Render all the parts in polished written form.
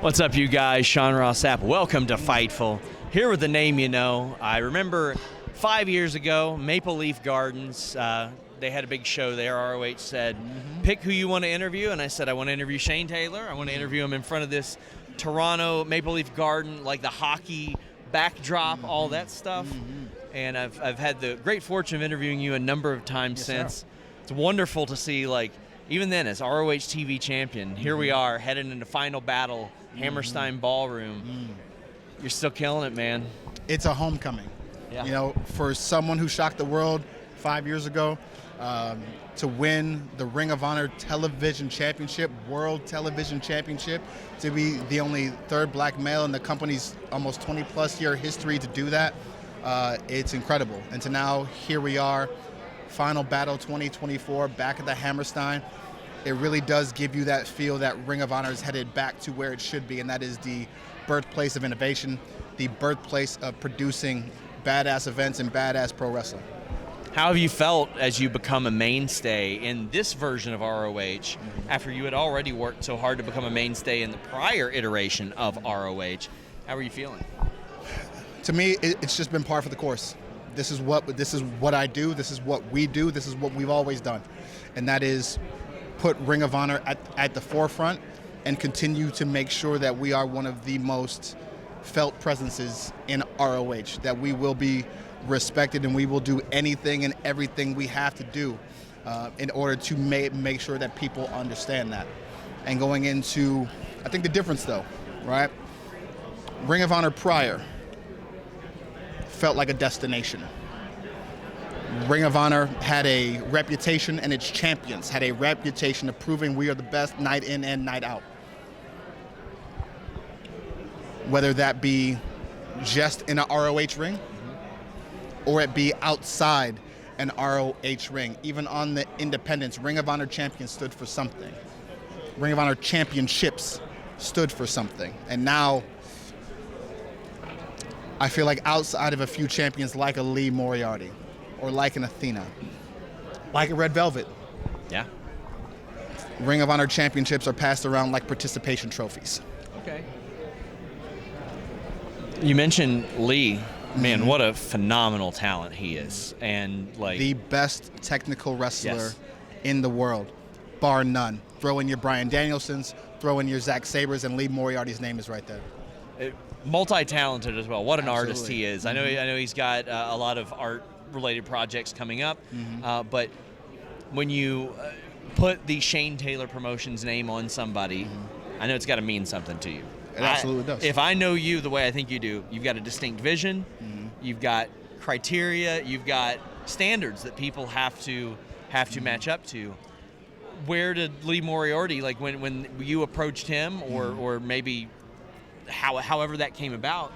What's up, you guys? Sean Ross Sapp. Welcome to Fightful. Here with the name you know. I remember 5 years ago, Maple Leaf Gardens, they had a big show there. ROH said, pick who you want to interview. And I said, I want to interview Shane Taylor. I want to interview him in front of this Toronto Maple Leaf Garden, like the hockey backdrop, all that stuff. And I've had the great fortune of interviewing you a number of times since. Sir. It's wonderful to see, like, even then, as ROH TV champion, here we are heading into Final Battle, Hammerstein Ballroom. You're still killing it, man. It's a homecoming. Yeah. You know, for someone who shocked the world 5 years ago, to win the Ring of Honor Television Championship, World Television Championship, to be the only third black male in the company's almost 20-plus year history to do that, it's incredible. And to now, here we are, Final Battle 2024, back at the Hammerstein. It really does give you that feel that Ring of Honor is headed back to where it should be, and that is the birthplace of innovation, the birthplace of producing badass events and badass pro wrestling. How have you felt as you become a mainstay in this version of ROH after you had already worked so hard to become a mainstay in the prior iteration of ROH? How are you feeling? To me, it's just been par for the course. This is what I do. This is what we do. This is what we've always done, and that is put Ring of Honor at the forefront and continue to make sure that we are one of the most felt presences in ROH, that we will be respected and we will do anything and everything we have to do in order to make sure that people understand that. And going into, I think the difference though, right? Ring of Honor prior felt like a destination. Ring of Honor had a reputation, and its champions had a reputation of proving we are the best night in and night out. Whether that be just in a ROH ring, or it be outside an ROH ring. Even on the independents, Ring of Honor champions stood for something. Ring of Honor championships stood for something. And now, I feel like outside of a few champions like a Lee Moriarty, or like an Athena, like a Red Velvet. Yeah. Ring of Honor championships are passed around like participation trophies. Okay. You mentioned Lee. Man, what a phenomenal talent he is. And like the best technical wrestler in the world, bar none. Throw in your Bryan Danielsons, throw in your Zack Sabres, and Lee Moriarty's name is right there. Multi-talented as well. What an Absolutely. Artist he is. I know he's got a lot of art-related projects coming up, but when you put the Shane Taylor Promotions name on somebody, I know it's got to mean something to you. It absolutely does. If I know you the way I think you do, you've got a distinct vision, you've got criteria, you've got standards that people have to match up to. Where did Lee Moriarty, like when you approached him, or maybe however that came about,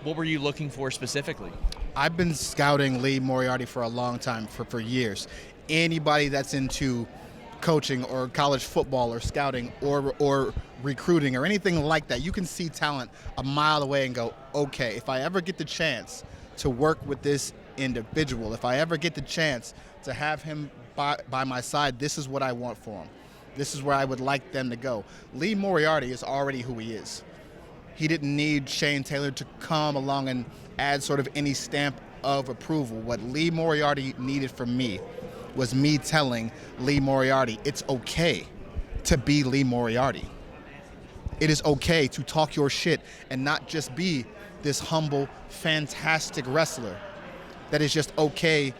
what were you looking for specifically? I've been scouting Lee Moriarty for a long time, for years. Anybody that's into coaching or college football or scouting or recruiting or anything like that, you can see talent a mile away and go, okay, if I ever get the chance to work with this individual, if I ever get the chance to have him by my side, this is what I want for him. This is where I would like them to go. Lee Moriarty is already who he is. He didn't need Shane Taylor to come along and add sort of any stamp of approval. What Lee Moriarty needed from me was me telling Lee Moriarty, it's okay to be Lee Moriarty. It is okay to talk your shit and not just be this humble, fantastic wrestler that is just okay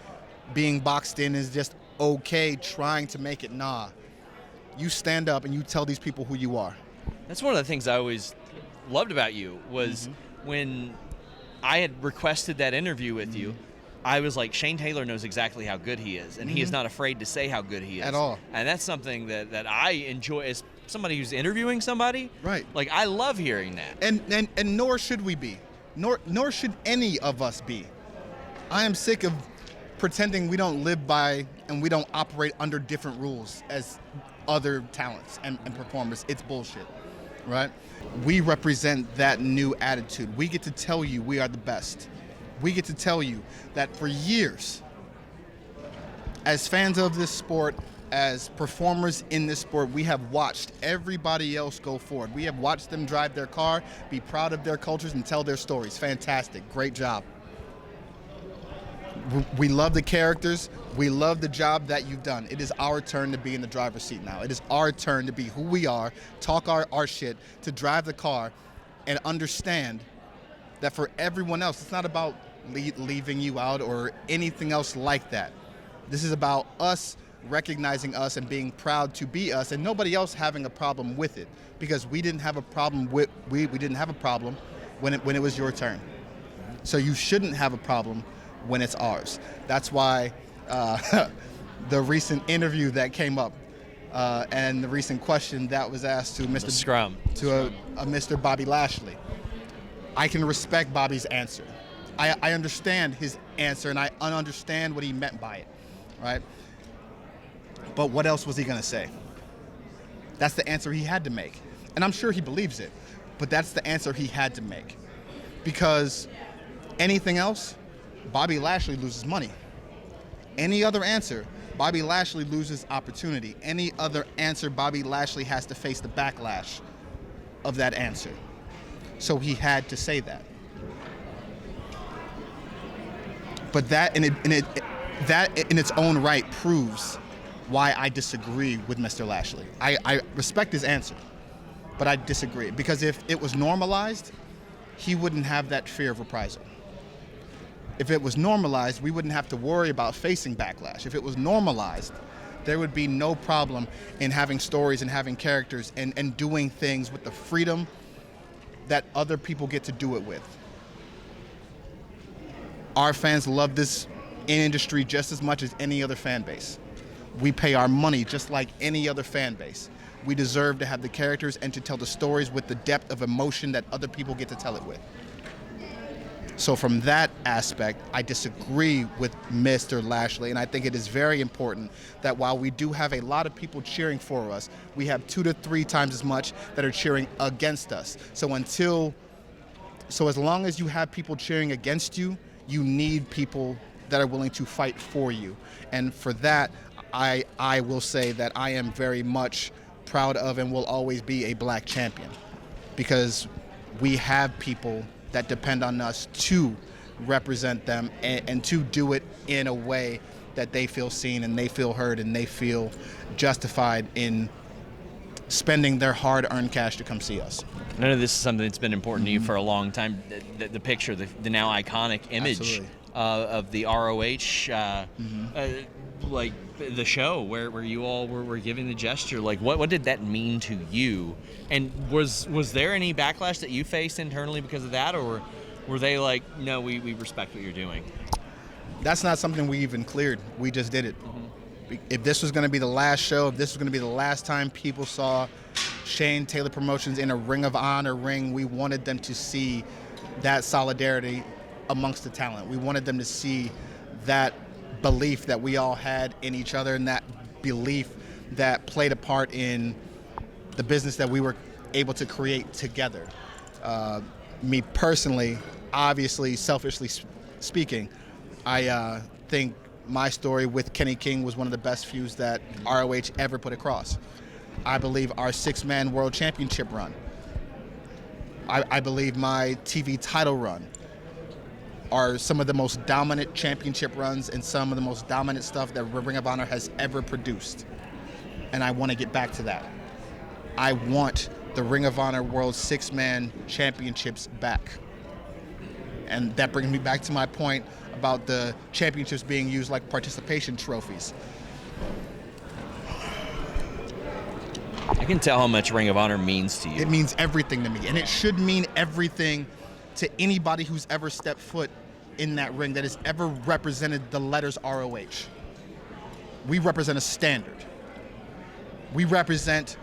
being boxed in, is just okay trying to make it. Nah. You stand up and you tell these people who you are. That's one of the things I always loved about you was when I had requested that interview with you, I was like, Shane Taylor knows exactly how good he is, and he is not afraid to say how good he is. At all. And that's something that I enjoy as somebody who's interviewing somebody. Right. Like, I love hearing that. And nor should we be. Nor should any of us be. I am sick of pretending we don't live by and we don't operate under different rules as other talents and performers. It's bullshit, right? We represent that new attitude. We get to tell you we are the best. We get to tell you that for years, as fans of this sport, as performers in this sport, we have watched everybody else go forward. We have watched them drive their car, be proud of their cultures, and tell their stories. Fantastic. Great job. We love the characters. We love the job that you've done. It is our turn to be in the driver's seat now. It is our turn to be who we are, talk our shit, to drive the car, and understand that for everyone else, it's not about leaving you out or anything else like that. This is about us recognizing us and being proud to be us, and nobody else having a problem with it, because we didn't have a problem with we didn't have a problem when it was your turn. So you shouldn't have a problem when it's ours. That's why the recent interview that came up and the recent question that was asked to Mr. Scrum to a Mr. Bobby Lashley, I can respect Bobby's answer. I understand his answer, and I understand what he meant by it, right? But what else was he going to say? That's the answer he had to make. And I'm sure he believes it, but that's the answer he had to make. Because anything else, Bobby Lashley loses money. Any other answer, Bobby Lashley loses opportunity. Any other answer, Bobby Lashley has to face the backlash of that answer. So he had to say that. But that in its own right proves why I disagree with Mr. Lashley. I respect his answer, but I disagree. Because if it was normalized, he wouldn't have that fear of reprisal. If it was normalized, we wouldn't have to worry about facing backlash. If it was normalized, there would be no problem in having stories and having characters and doing things with the freedom that other people get to do it with. Our fans love this industry just as much as any other fan base. We pay our money just like any other fan base. We deserve to have the characters and to tell the stories with the depth of emotion that other people get to tell it with. So from that aspect, I disagree with Mr. Lashley, and I think it is very important that while we do have a lot of people cheering for us, we have 2 to 3 times as much that are cheering against us. So as long as you have people cheering against you, you need people that are willing to fight for you. And for that, I will say that I am very much proud of and will always be a black champion, because we have people that depend on us to represent them and to do it in a way that they feel seen and they feel heard and they feel justified in spending their hard-earned cash to come see us. I know this is something that's been important to you for a long time. The picture, the now iconic image of the ROH, like the show where you all were giving the gesture. Like, what did that mean to you? And was there any backlash that you faced internally because of that, or were they like, no, we respect what you're doing? That's not something we even cleared. We just did it. If this was going to be the last show, if this was going to be the last time people saw Shane Taylor Promotions in a Ring of Honor ring, we wanted them to see that solidarity amongst the talent. We wanted them to see that belief that we all had in each other, and that belief that played a part in the business that we were able to create together. Me personally, obviously, selfishly speaking, I think my story with Kenny King was one of the best feuds that ROH ever put across. I believe our 6-man world championship run, I believe my TV title run, are some of the most dominant championship runs and some of the most dominant stuff that Ring of Honor has ever produced. And I want to get back to that. I want the Ring of Honor World 6-man championships back. And that brings me back to my point about the championships being used like participation trophies. I can tell how much Ring of Honor means to you. It means everything to me, and it should mean everything to anybody who's ever stepped foot in that ring that has ever represented the letters ROH. We represent a standard. We represent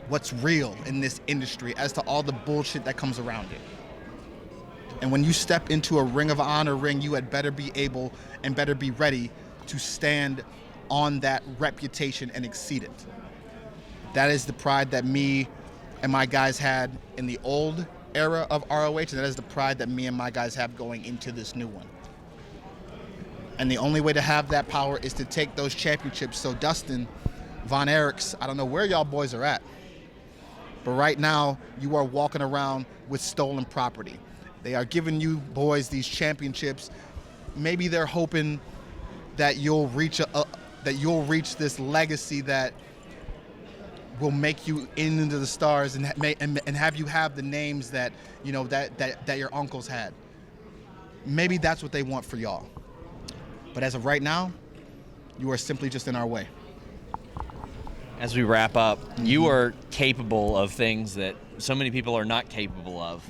what's real in this industry as to all the bullshit that comes around it. And when you step into a Ring of Honor ring, you had better be able and better be ready to stand on that reputation and exceed it. That is the pride that me and my guys had in the old era of ROH, and that is the pride that me and my guys have going into this new one. And the only way to have that power is to take those championships. So Dustin, Von Erichs, I don't know where y'all boys are at, but right now you are walking around with stolen property. They are giving you boys these championships. Maybe they're hoping that you'll reach this legacy that will make you into the stars and have you have the names that that your uncles had. Maybe that's what they want for y'all. But as of right now, you are simply just in our way. As we wrap up, you are capable of things that so many people are not capable of.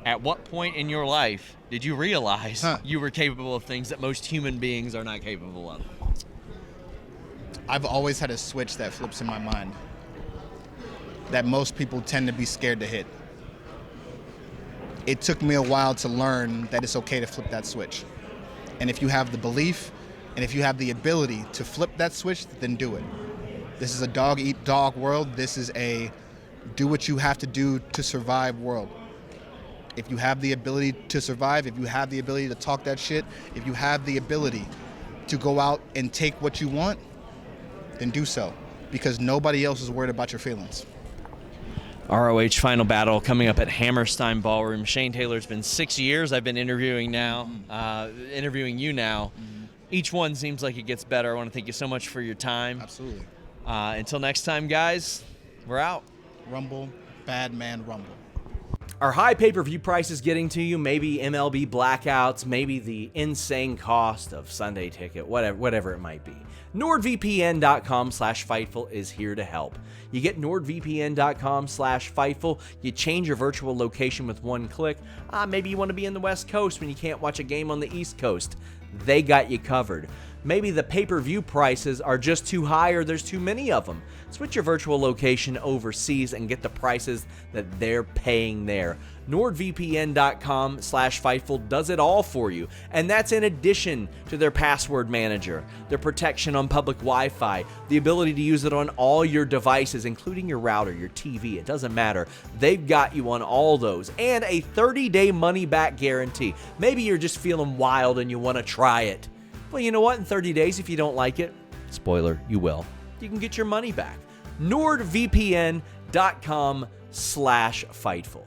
At what point in your life did you realize you were capable of things that most human beings are not capable of? I've always had a switch that flips in my mind that most people tend to be scared to hit. It took me a while to learn that it's okay to flip that switch. And if you have the belief and if you have the ability to flip that switch, then do it. This is a dog-eat-dog world. This is a do what you have to do to survive world. If you have the ability to survive, if you have the ability to talk that shit, if you have the ability to go out and take what you want, then do so. Because nobody else is worried about your feelings. ROH Final Battle coming up at Hammerstein Ballroom. Shane Taylor's been 6 years. I've been interviewing you now. Each one seems like it gets better. I want to thank you so much for your time. Absolutely. Until next time, guys, we're out. Rumble, bad man rumble. Are high pay-per-view prices getting to you? Maybe MLB blackouts, maybe the insane cost of Sunday ticket, whatever it might be. NordVPN.com/Fightful is here to help. You get NordVPN.com/Fightful. You change your virtual location with one click. Maybe you want to be in the West Coast when you can't watch a game on the East Coast. They got you covered. Maybe the pay-per-view prices are just too high or there's too many of them. Switch your virtual location overseas and get the prices that they're paying there. NordVPN.com/Fightful does it all for you. And that's in addition to their password manager, their protection on public Wi-Fi, the ability to use it on all your devices, including your router, your TV, it doesn't matter. They've got you on all those. And a 30-day money-back guarantee. Maybe you're just feeling wild and you want to try it. Well, you know what? In 30 days, if you don't like it, spoiler, you will, you can get your money back. NordVPN.com/Fightful.